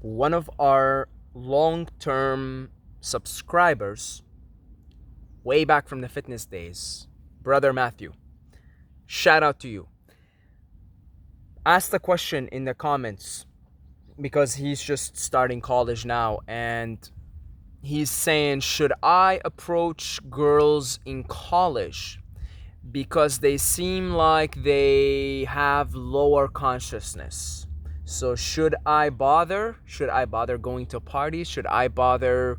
one of our long-term subscribers, way back from the fitness days, Brother Matthew, shout out to you, asked a question in the comments because he's just starting college now, and he's saying, should I approach girls in college because they seem like they have lower consciousness? So should I bother? Should I bother going to parties? Should I bother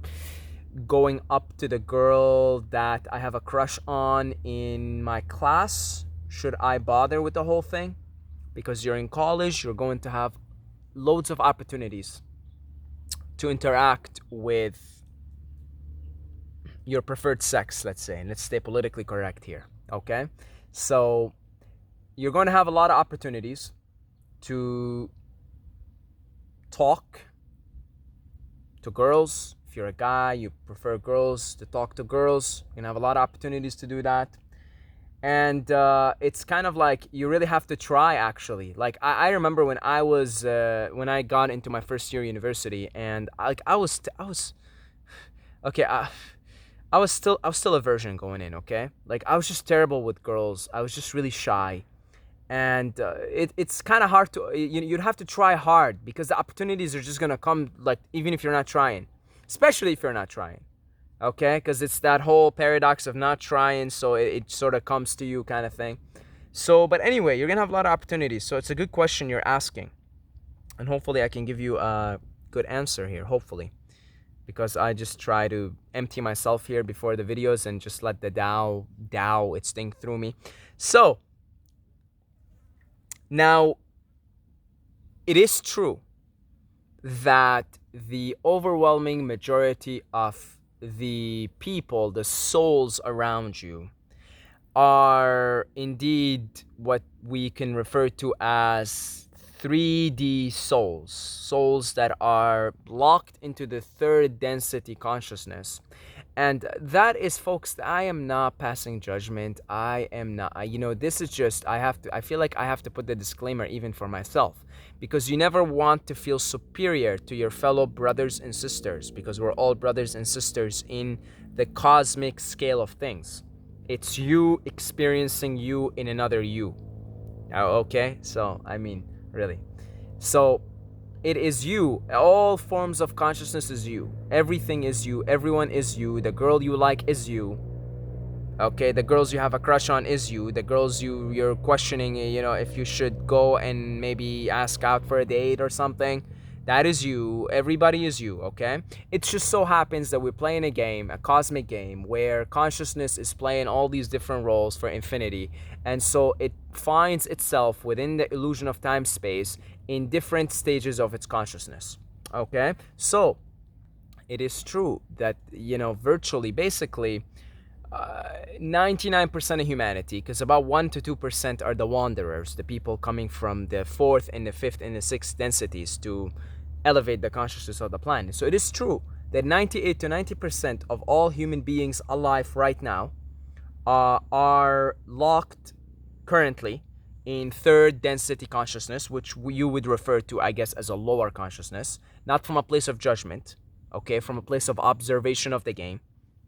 going up to the girl that I have a crush on in my class? Should I bother with the whole thing? Because you're in college, you're going to have loads of opportunities to interact with your preferred sex, let's say, and let's stay politically correct here, okay? So you're going to have a lot of opportunities to talk to girls. If you're a guy, you prefer girls, to talk to girls, you're gonna have a lot of opportunities to do that. And it's kind of like you really have to try, actually. Like I remember when I got into my first year university, and I was okay. I was still a virgin going in. Okay, like I was just terrible with girls. I was just really shy, and it's kind of hard to you'd have to try hard because the opportunities are just gonna come, like, even if you're not trying, especially if you're not trying. Okay, because it's that whole paradox of not trying, so it sort of comes to you, kind of thing. So but anyway, you're gonna have a lot of opportunities, so it's a good question you're asking, and hopefully I can give you a good answer here, hopefully, because I just try to empty myself here before the videos and just let the Tao its thing through me. So now, it is true that the overwhelming majority of the people, the souls around you, are indeed what we can refer to as 3D souls, souls that are locked into the third density consciousness. And that is, folks, I am not passing judgment. I am not, this is just, I feel like I have to put the disclaimer even for myself, because you never want to feel superior to your fellow brothers and sisters, because we're all brothers and sisters in the cosmic scale of things. It's you experiencing you in another you. Okay? So, I mean, really. So, it is you. All forms of consciousness is you. Everything is you. Everyone is you. The girl you like is you. Okay, the girls you have a crush on is you. The girls you're questioning, if you should go and maybe ask out for a date or something, that is you. Everybody is you, okay? It just so happens that we're playing a game, a cosmic game, where consciousness is playing all these different roles for infinity. And so it finds itself within the illusion of time-space in different stages of its consciousness, okay? So it is true that, virtually, basically, 99% of humanity, because about 1 to 2% are the wanderers, the people coming from the fourth and the fifth and the sixth densities to elevate the consciousness of the planet. So it is true that 98 to 90% of all human beings alive right now are locked currently in third density consciousness, which you would refer to, I guess, as a lower consciousness, not from a place of judgment, okay, from a place of observation of the game.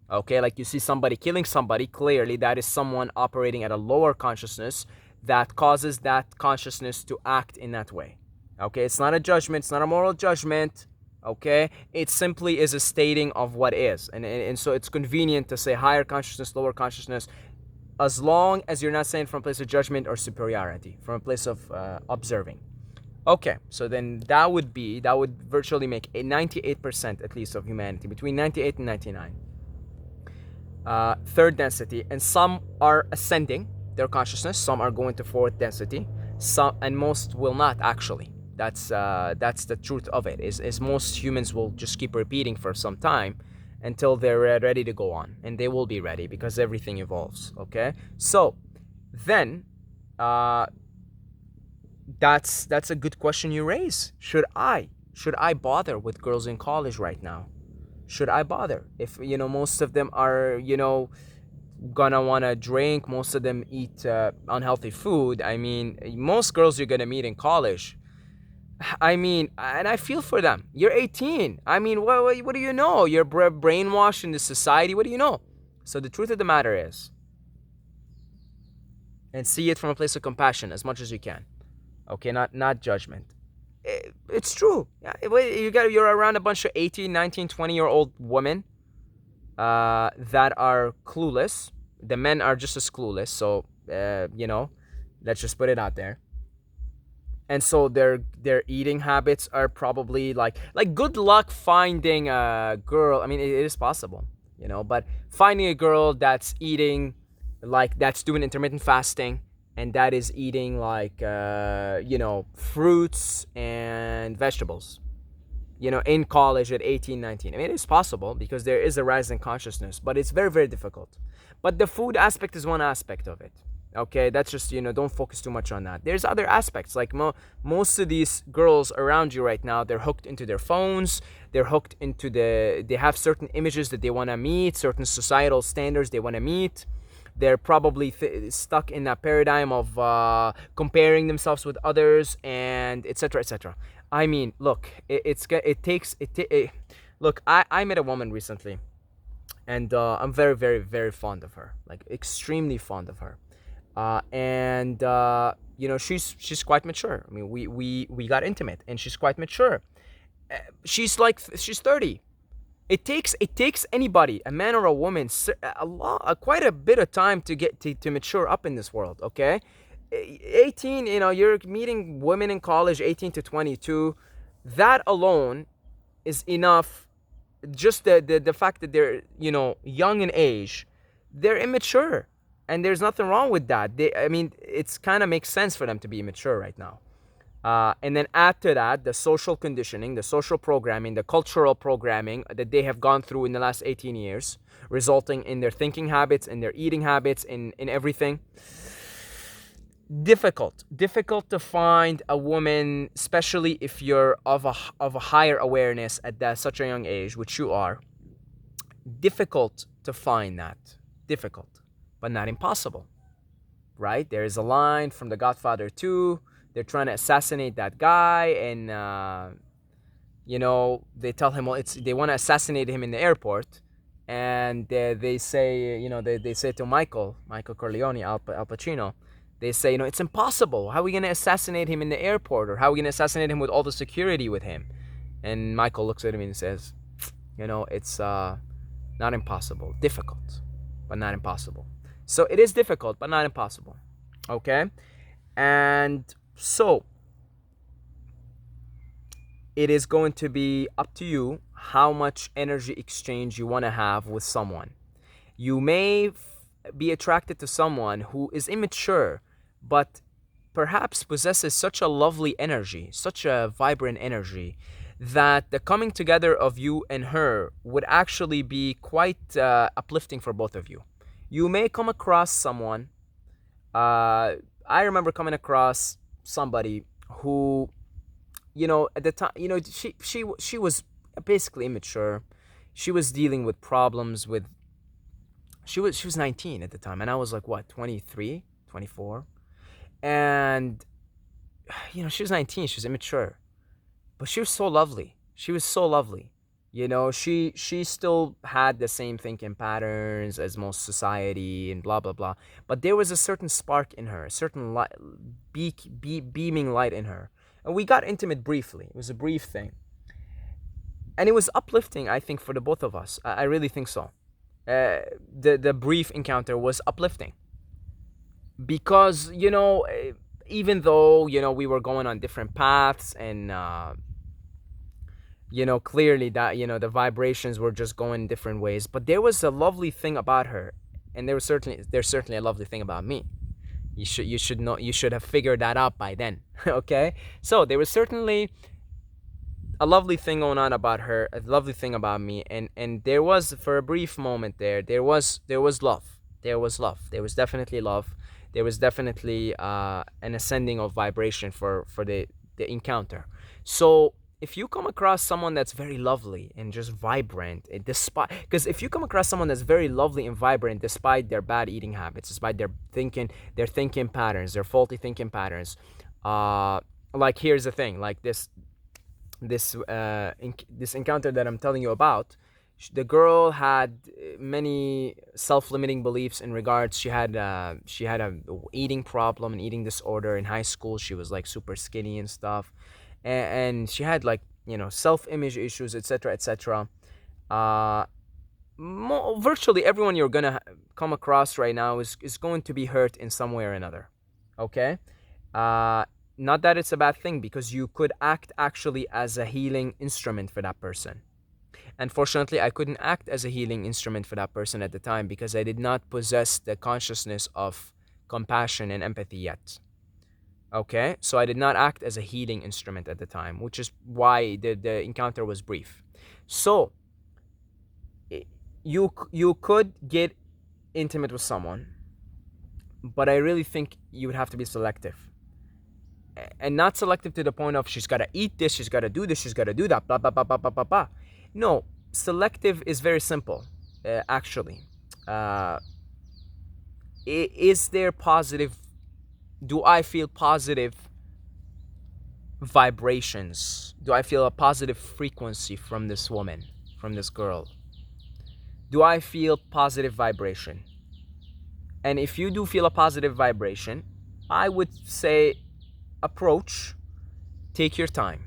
Okay, like you see somebody killing somebody, clearly that is someone operating at a lower consciousness that causes that consciousness to act in that way. Okay, it's not a judgment, it's not a moral judgment, okay? It simply is a stating of what is. And so it's convenient to say higher consciousness, lower consciousness, as long as you're not saying from a place of judgment or superiority, from a place of observing. Okay, so then that would virtually make a 98% at least of humanity, between 98 and 99. Third density, and some are ascending their consciousness, some are going to fourth density, some, and most will not, actually. That's the truth of it, is most humans will just keep repeating for some time until they're ready to go on, and they will be ready because everything evolves, okay? So then that's a good question you raise. Should I bother with girls in college right now? Should I bother? If, most of them are, gonna wanna drink, most of them eat unhealthy food. I mean, most girls you're gonna meet in college, I mean, and I feel for them. You're 18. I mean, what do you know? You're brainwashed in the society. What do you know? So the truth of the matter is, and see it from a place of compassion as much as you can. Okay, not judgment. It's true. Yeah, you're around a bunch of 18, 19, 20-year old women that are clueless. The men are just as clueless. So let's just put it out there. And so their eating habits are probably like good luck finding a girl. I mean, it is possible, but finding a girl that's eating, like, that's doing intermittent fasting, and that is eating like fruits and vegetables, in college at 18, 19. I mean, it is possible because there is a rise in consciousness, but it's very, very difficult. But the food aspect is one aspect of it. Okay, that's just, don't focus too much on that. There's other aspects, like most of these girls around you right now, they're hooked into their phones, they're hooked into they have certain images that they want to meet, certain societal standards they want to meet. They're probably stuck in that paradigm of comparing themselves with others, and etc., etc. I mean, look, look, I met a woman recently, and I'm very, very, very fond of her, like extremely fond of her, and she's quite mature. I mean, we got intimate, and she's quite mature. She's 30. It takes anybody, a man or a woman, quite a bit of time to get to mature up in this world. Okay, 18. You're meeting women in college, 18 to 22. That alone is enough. Just the fact that they're young in age, they're immature, and there's nothing wrong with that. I mean, it's kind of makes sense for them to be immature right now. And then add to that the social conditioning, the social programming, the cultural programming that they have gone through in the last 18 years, resulting in their thinking habits, in their eating habits, in everything. Difficult to find a woman, especially if you're of a higher awareness at such a young age, which you are. Difficult to find that. Difficult, but not impossible, right? There is a line from The Godfather 2. They're trying to assassinate that guy, and they tell him, well, they want to assassinate him in the airport, and they say, they say to Michael Corleone, Al Pacino, they say, it's impossible. How are we going to assassinate him in the airport, or how are we going to assassinate him with all the security with him? And Michael looks at him and says, it's not impossible, difficult, but not impossible. So it is difficult, but not impossible. Okay, and so it is going to be up to you how much energy exchange you want to have with someone. You may be attracted to someone who is immature, but perhaps possesses such a lovely energy, such a vibrant energy, that the coming together of you and her would actually be quite uplifting for both of you. You may come across someone. I remember coming across somebody who, at the time, she was basically immature. She was dealing with problems with. She was 19 at the time, and I was like, what, 23, 24, and she was 19. She was immature, but she was so lovely. She was so lovely. She still had the same thinking patterns as most society and blah blah blah, but there was a certain spark in her, a certain light, beaming light in her, and we got intimate briefly. It was a brief thing, and it was uplifting, I think, for the both of us. I really think so. The brief encounter was uplifting because even though we were going on different paths, and clearly that, the vibrations were just going different ways. But there was a lovely thing about her, and there's certainly a lovely thing about me. You should have figured that out by then. Okay? So there was certainly a lovely thing going on about her, a lovely thing about me, and there was, for a brief moment there was love. There was love. There was definitely love. There was definitely an ascending of vibration for the encounter. So if you come across someone that's very lovely and just vibrant, because if you come across someone that's very lovely and vibrant despite their bad eating habits, despite their thinking patterns, their faulty thinking patterns, like, here's the thing, like this encounter that I'm telling you about, the girl had many self-limiting beliefs in regards. She had a eating problem, an eating disorder in high school. She was like super skinny and stuff, and she had like, self-image issues, etc., etc. uh Virtually everyone you're gonna come across right now is going to be hurt in some way or another. Okay. uh Not that it's a bad thing, because you could act actually as a healing instrument for that person. Unfortunately, I couldn't act as a healing instrument for that person at the time, because I did not possess the consciousness of compassion and empathy yet. Okay, so I did not act as a healing instrument at the time, which is why the encounter was brief. So you could get intimate with someone, but I really think you would have to be selective. And not selective to the point of she's got to eat this, she's got to do this, she's got to do that, blah, blah, blah, blah, blah, blah, blah. No, selective is very simple, actually. Uh, is there positive, do I feel positive vibrations? Do I feel a positive frequency from this woman, from this girl? Do I feel positive vibration? And if you do feel a positive vibration, I would say approach, take your time.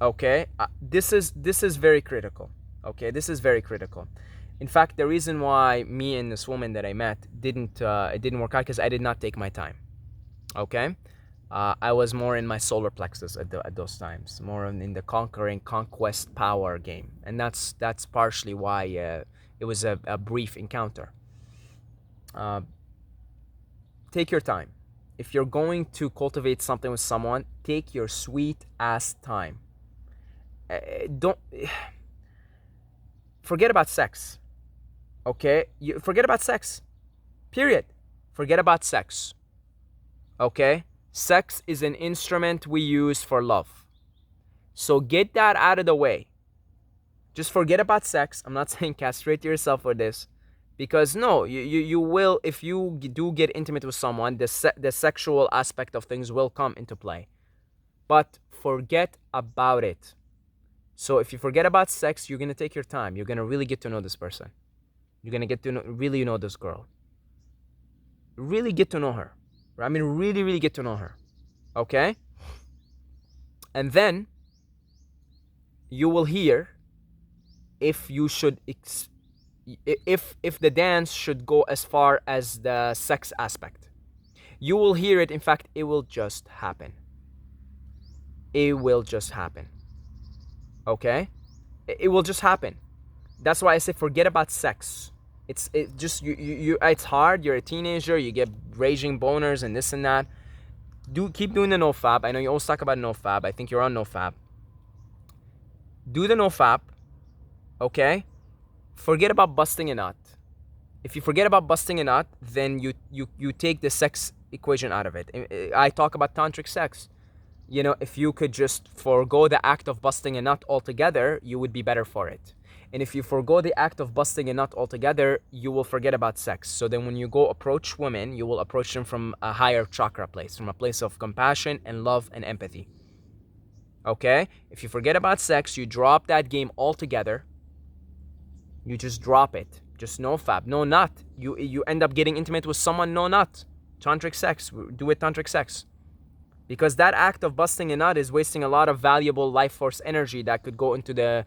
Okay, this is very critical. Okay, this is very critical. In fact, the reason why me and this woman that I met it didn't work out, because I did not take my time. Okay, I was more in my solar plexus at those times, more in the conquest power game, and that's partially why it was a brief encounter. Take your time. If you're going to cultivate something with someone, take your sweet ass time. Don't forget about sex. Okay, you forget about sex. Period. Forget about sex. Okay, sex is an instrument we use for love. So get that out of the way. Just forget about sex. I'm not saying castrate yourself for this, because no, you will, if you do get intimate with someone, the sexual aspect of things will come into play. But forget about it. So if you forget about sex, you're gonna take your time. You're gonna really get to know this person. You're gonna get to really know this girl. Really get to know her. I mean, really, really get to know her. Okay? And then you will hear if you should if the dance should go as far as the sex aspect. You will hear it. In fact, it will just happen. It will just happen. Okay? It will just happen. That's why I say forget about sex. It's hard. You're a teenager. You get raging boners and this and that. Keep doing the NoFap. I know you always talk about NoFap. I think you're on NoFap. Do the NoFap. Okay? Forget about busting a nut. If you forget about busting a nut, then you take the sex equation out of it. I talk about tantric sex. If you could just forego the act of busting a nut altogether, you would be better for it. And if you forego the act of busting a nut altogether, you will forget about sex. So then when you go approach women, you will approach them from a higher chakra place, from a place of compassion and love and empathy. Okay? If you forget about sex, you drop that game altogether. You just drop it. Just no fab, no nut. You end up getting intimate with someone, no nut. Tantric sex. Do it tantric sex. Because that act of busting a nut is wasting a lot of valuable life force energy that could go into the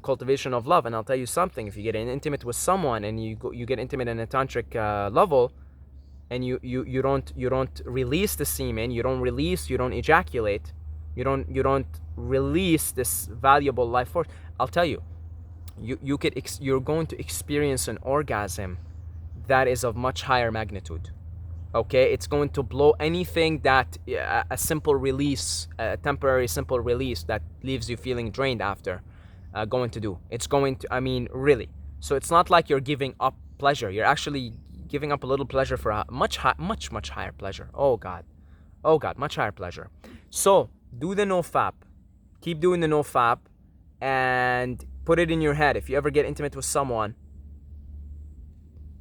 cultivation of love. And I'll tell you something: if you get intimate with someone and you get intimate in a tantric level, and you don't release the semen, you don't ejaculate, you don't release this valuable life force, I'll tell you, you're going to experience an orgasm that is of much higher magnitude. Okay, it's going to blow anything that a simple release, a temporary simple release that leaves you feeling drained after, going to do. It's going to, I mean, really. So it's not like you're giving up pleasure. You're actually giving up a little pleasure for a much higher pleasure. Oh God, much higher pleasure. So do the NoFap. Keep doing the NoFap, and put it in your head. If you ever get intimate with someone,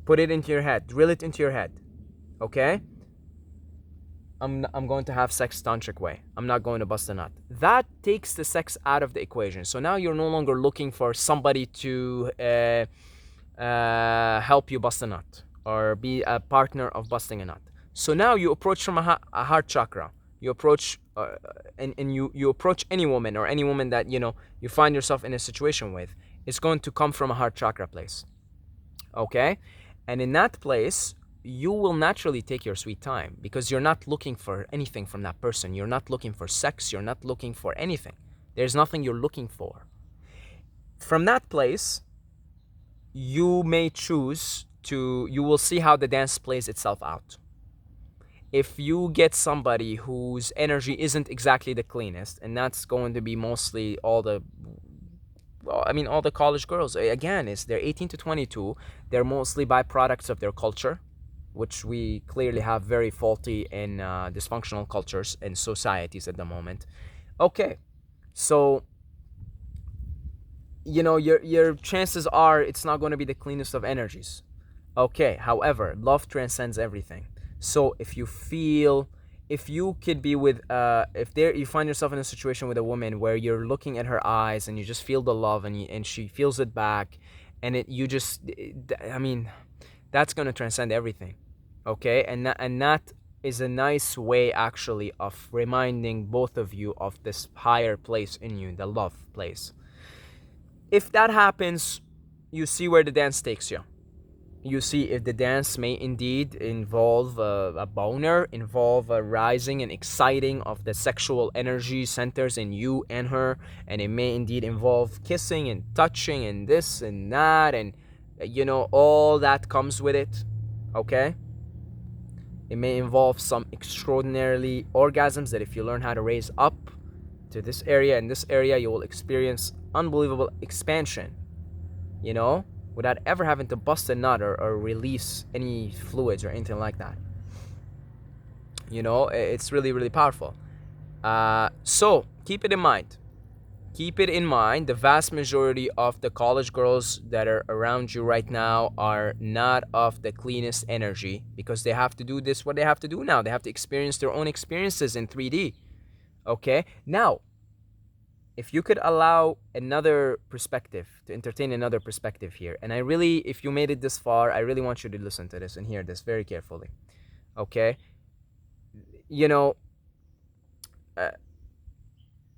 put it into your head. Drill it into your head. Okay? I'm going to have sex tantric way. I'm not going to bust a nut. That takes the sex out of the equation. So now you're no longer looking for somebody to help you bust a nut or be a partner of busting a nut. So now you approach from a heart chakra. You approach and you approach any woman or any woman that you find yourself in a situation with. It's going to come from a heart chakra place. Okay, and in that place you will naturally take your sweet time because you're not looking for anything from that person. You're not looking for sex. You're not looking for anything. There's nothing you're looking for. From that place, you may choose to, you will see how the dance plays itself out. If you get somebody whose energy isn't exactly the cleanest, and that's going to be mostly all the, well, I mean, all the college girls, again, is they're 18 to 22. They're mostly byproducts of their culture, which we clearly have very faulty and dysfunctional cultures and societies at the moment. Okay, so your chances are it's not going to be the cleanest of energies. Okay, however, love transcends everything. So if you could be with if there you find yourself in a situation with a woman where you're looking at her eyes and you just feel the love, and she feels it back, and I mean, that's going to transcend everything. Okay, and that is a nice way actually of reminding both of you of this higher place in you, the love place. If that happens, you see where the dance takes you. You see if the dance may indeed involve a boner, involve a rising and exciting of the sexual energy centers in you and her, and it may indeed involve kissing and touching and this and that, and all that comes with it. Okay, it may involve some extraordinarily orgasms that if you learn how to raise up to this area and this area, you will experience unbelievable expansion, without ever having to bust a nut or release any fluids or anything like that. It's really, really powerful. So keep it in mind. Keep it in mind, the vast majority of the college girls that are around you right now are not of the cleanest energy because they have to do this, what they have to do now. They have to experience their own experiences in 3D. Okay? Now, if you could allow another perspective, to entertain another perspective here, and if you made it this far, I really want you to listen to this and hear this very carefully. Okay?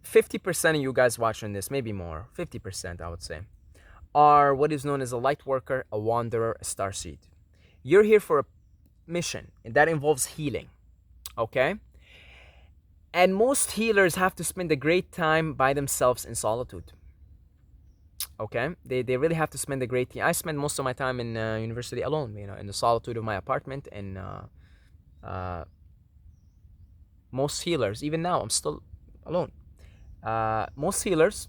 50% of you guys watching this, maybe more, 50% I would say, are what is known as a light worker, a wanderer, a starseed. You're here for a mission, and that involves healing. Okay? And most healers have to spend a great time by themselves in solitude. Okay? They really have to spend a great time. I spend most of my time in university alone, in the solitude of my apartment. And most healers, even now, I'm still alone. Most healers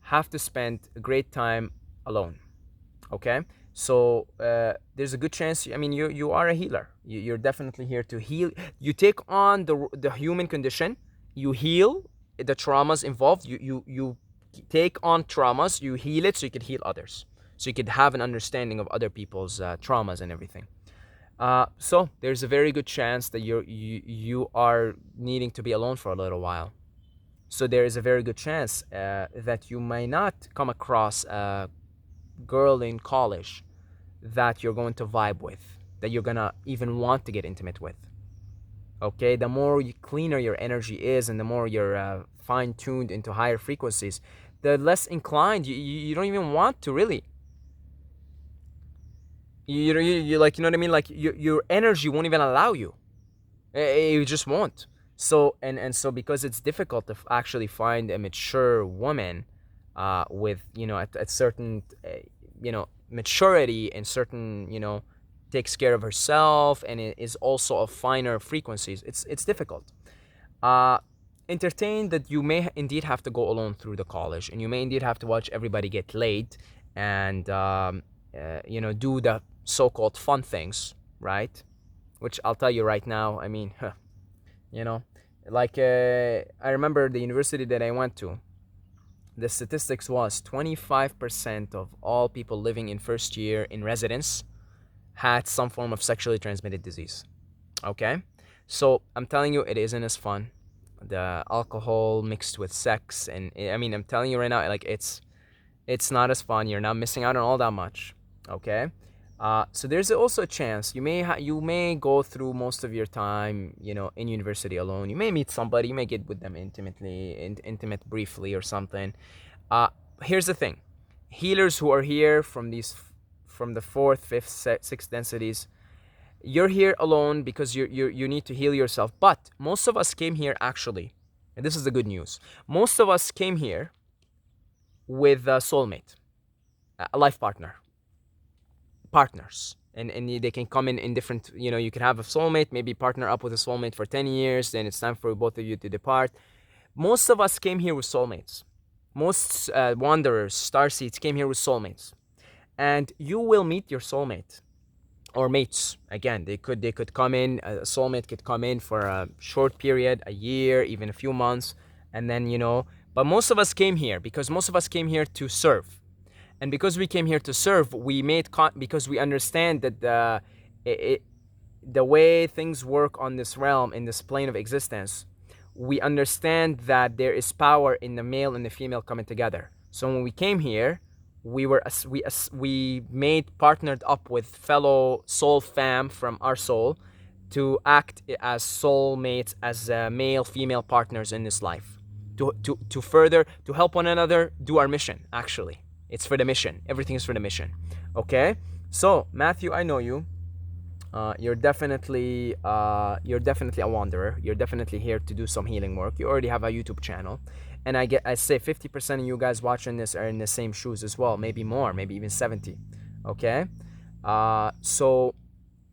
have to spend a great time alone. Okay? So there's a good chance, you are a healer. You're definitely here to heal. You take on the human condition. You heal the traumas involved. You take on traumas. You heal it so you could heal others. So you could have an understanding of other people's traumas and everything. So there's a very good chance that you are needing to be alone for a little while. So there is a very good chance that you may not come across a girl in college that you're going to vibe with, that you're gonna even want to get intimate with. Okay, the more cleaner your energy is and the more you're fine-tuned into higher frequencies, the less inclined you don't even want to really. You like, you know what I mean? Like your energy won't even allow you. You just won't. So so because it's difficult to actually find a mature woman with at certain maturity and certain takes care of herself and is also of finer frequencies, it's difficult. Entertain that you may indeed have to go alone through the college, and you may indeed have to watch everybody get laid and do the so-called fun things, right? Which I'll tell you right now, like I remember the university that I went to, the statistics was 25% of all people living in first year in residence had some form of sexually transmitted disease. Okay? So I'm telling you, it isn't as fun. The alcohol mixed with sex, and I mean, I'm telling you right now, like it's not as fun. You're not missing out on all that much. Okay. So there's also a chance you may go through most of your time, in university alone. You may meet somebody, you may get with them intimate briefly or something. Uh, Here's the thing: healers who are here from the fourth, fifth, sixth densities, you're here alone because you need to heal yourself. But most of us came here actually, and this is the good news. Most of us came here with a soulmate, a life partners. And they can come in different, you can have a soulmate, maybe partner up with a soulmate for 10 years, then it's time for both of you to depart. Most of us came here with soulmates. Most wanderers, starseeds came here with soulmates. And you will meet your soulmate or mates. Again, they could come in, a soulmate could come in for a short period, a year, even a few months, and then, but most of us came here because most of us came here to serve. And because we came here to serve, because we understand that the way things work on this realm, in this plane of existence, we understand that there is power in the male and the female coming together. So when we came here, we made partnered up with fellow soul fam from our soul to act as soulmates, as male female partners in this life, to further to help one another do our mission. Actually, it's for the mission. Everything is for the mission. Okay. So Matthew, I know you. You're definitely a wanderer. You're definitely here to do some healing work. You already have a YouTube channel, and I say 50% of you guys watching this are in the same shoes as well. Maybe more, maybe even 70. Okay, so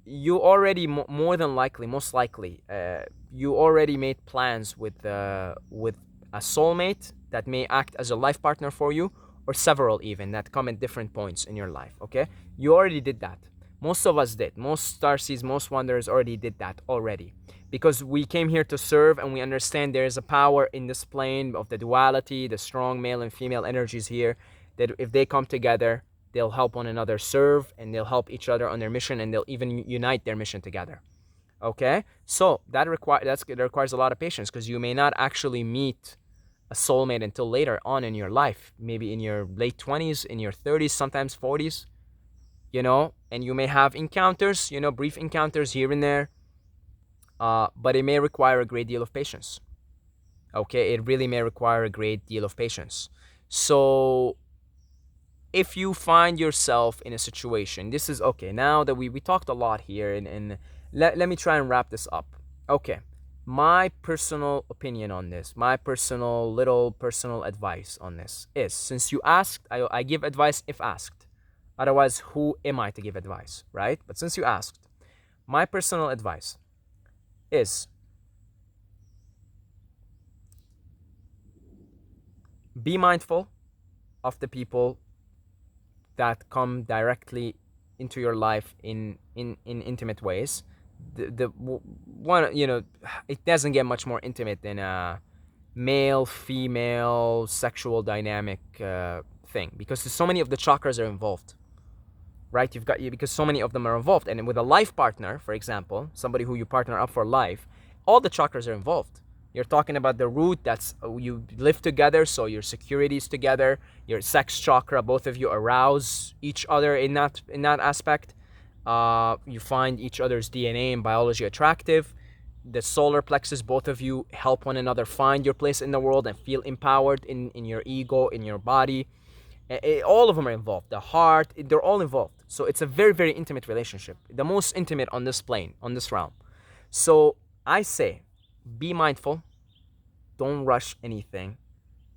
you already more than likely, most likely, you already made plans with a soulmate that may act as a life partner for you, or several even that come at different points in your life. Okay, you already did that. Most of us did. Most starseeds, most wanderers already did that already. Because we came here to serve, and we understand there is a power in this plane of the duality, the strong male and female energies here, that if they come together, they'll help one another serve, and they'll help each other on their mission, and they'll even unite their mission together. Okay? So that requires a lot of patience, because you may not actually meet a soulmate until later on in your life, maybe in your late 20s, in your 30s, sometimes 40s. And you may have encounters, brief encounters here and there, but it may require a great deal of patience. Okay, it really may require a great deal of patience. So if you find yourself in a situation, this is okay, now that we talked a lot here, and let me try and wrap this up. Okay, my personal opinion on this, my personal advice on this is, since you asked, I give advice if asked. Otherwise, who am I to give advice, right? But since you asked, my personal advice is be mindful of the people that come directly into your life in intimate ways. The one, it doesn't get much more intimate than a male-female sexual dynamic thing, because so many of the chakras are involved. Right, because so many of them are involved. And with a life partner, for example, somebody who you partner up for life, all the chakras are involved. You're talking about the root, that's you live together, so your security is together. Your sex chakra, both of you arouse each other in that aspect. You find each other's DNA and biology attractive. The solar plexus, both of you help one another find your place in the world and feel empowered in your ego, in your body. All of them are involved. The heart, they're all involved. So it's a very, very intimate relationship. The most intimate on this plane, on this realm. So I say, be mindful. Don't rush anything.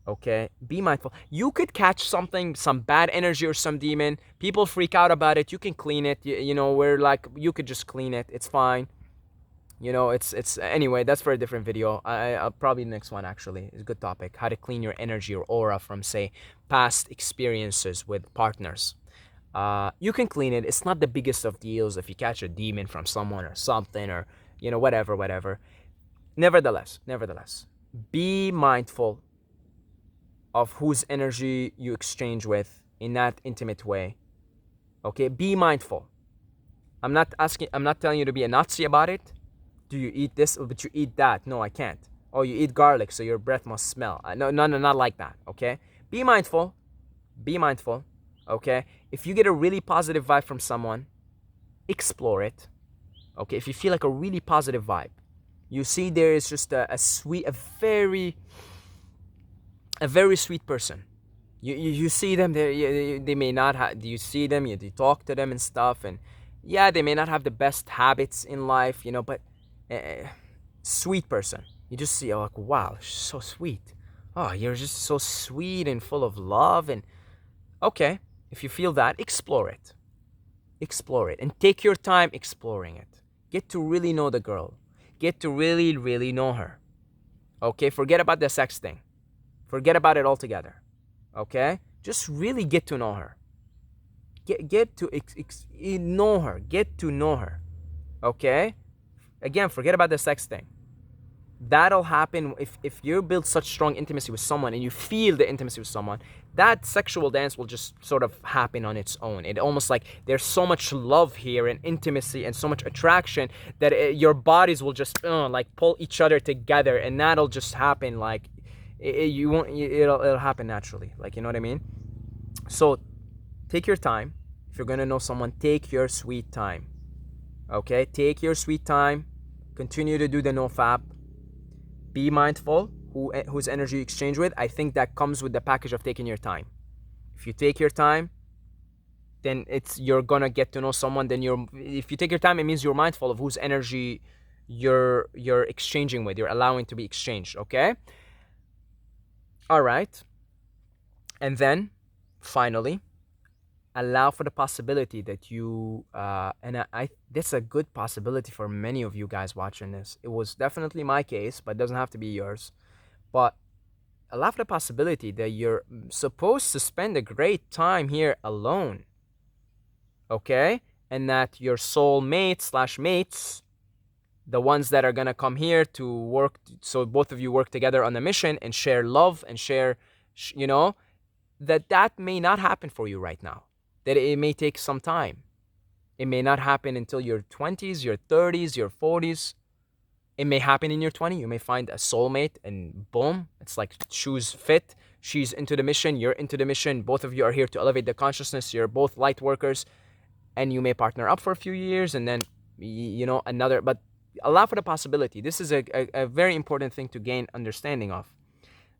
Okay? Be mindful. You could catch something, some bad energy or some demon. People freak out about it. You can clean it. You could just clean it. It's fine. It's anyway, that's for a different video. I'll probably the next one actually is a good topic. How to clean your energy or aura from, say, past experiences with partners. You can clean it. It's not the biggest of deals if you catch a demon from someone or something, or whatever. Nevertheless, be mindful of whose energy you exchange with in that intimate way. Okay, be mindful. I'm not telling you to be a Nazi about it. Do you eat this? Oh, but you eat that. No, I can't. Oh, you eat garlic, so your breath must smell. No, no, no, not like that, okay? Be mindful. Be mindful, okay? If you get a really positive vibe from someone, explore it, okay? If you feel like a really positive vibe, you see there is just a sweet, a very sweet person. You see them, they may not have, you see them, you talk to them and stuff, and yeah, they may not have the best habits in life, you know, but sweet person. You just see, oh, like, wow, she's so sweet. Oh, you're just so sweet and full of love. And okay, if you feel that, explore it. Explore it and take your time exploring it. Get to really know the girl. Get to really, really know her. Okay, forget about the sex thing. Forget about it altogether. Okay, just really get to know her. Get to know her. Get to know her. Okay, again, forget about the sex thing. That'll happen if you build such strong intimacy with someone and you feel the intimacy with someone. That sexual dance will just sort of happen on its own. It almost like there's so much love here and intimacy and so much attraction that your bodies will just like pull each other together, and that'll just happen like you won't. It'll happen naturally. Like, you know what I mean? So take your time. If you're gonna know someone, take your sweet time. Okay, take your sweet time. Continue to do the NoFap. Be mindful whose energy you exchange with. I think that comes with the package of taking your time. If you take your time, then you're gonna get to know someone. Then if you take your time, it means you're mindful of whose energy you're exchanging with. You're allowing to be exchanged. Okay. All right. And then finally, allow for the possibility that you and I that's a good possibility for many of you guys watching this. It was definitely my case, but it doesn't have to be yours. But allow for the possibility that you're supposed to spend a great time here alone, okay? And that your soulmate/mates, the ones that are gonna come here to work, so both of you work together on the mission and share love and share, you know, that may not happen for you right now. That it may take some time. It may not happen until your 20s, your 30s, your 40s. It may happen in your 20s. You may find a soulmate and boom, it's like shoes fit. She's into the mission, you're into the mission. Both of you are here to elevate the consciousness. You're both light workers, and you may partner up for a few years and then, you know, another. But allow for the possibility. This is a very important thing to gain understanding of.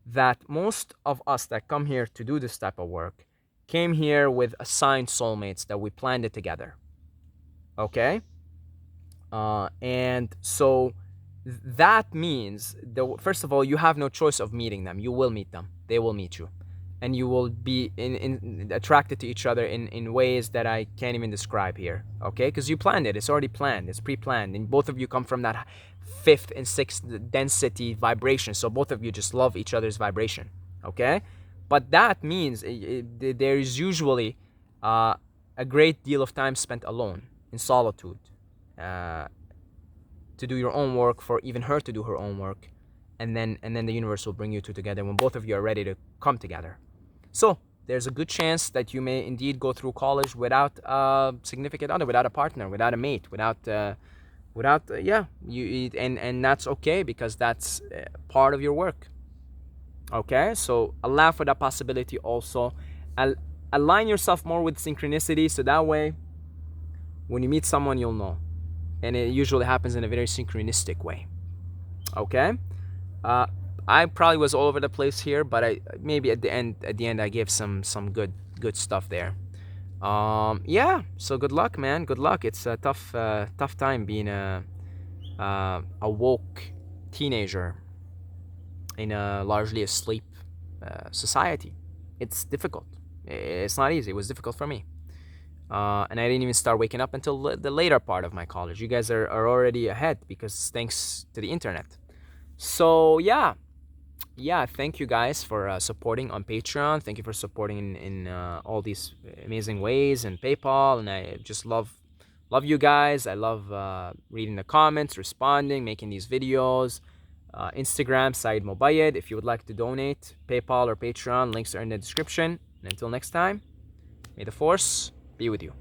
That most of us that come here to do this type of work came here with assigned soulmates that we planned it together. Okay? And so that means, first of all, you have no choice of meeting them. You will meet them. They will meet you. And you will be attracted to each other in ways that I can't even describe here. Okay? Because you planned it. It's already planned. It's pre-planned. And both of you come from that 5th and 6th density vibration. So both of you just love each other's vibration. Okay? But that means there is usually a great deal of time spent alone, in solitude, to do your own work, for even her to do her own work, and then the universe will bring you two together when both of you are ready to come together. So there's a good chance that you may indeed go through college without a significant other, without a partner, without a mate, without and that's okay, because that's part of your work. Okay, so allow for that possibility also. Align yourself more with synchronicity, so that way when you meet someone, you'll know. And it usually happens in a very synchronistic way. Okay? I probably was all over the place here, but maybe at the end I gave some good stuff there. Yeah, so good luck, man. Good luck. It's a tough time being a woke teenager in a largely asleep society. It's difficult. It's not easy. It was difficult for me. And I didn't even start waking up until the later part of my college. You guys are already ahead, because thanks to the internet. So yeah, thank you guys for supporting on Patreon. Thank you for supporting in all these amazing ways, and PayPal. And I just love you guys. I love reading the comments, responding, making these videos. Instagram, Saeed Mobayed. If you would like to donate, PayPal or Patreon, links are in the description. And until next time, may the force be with you.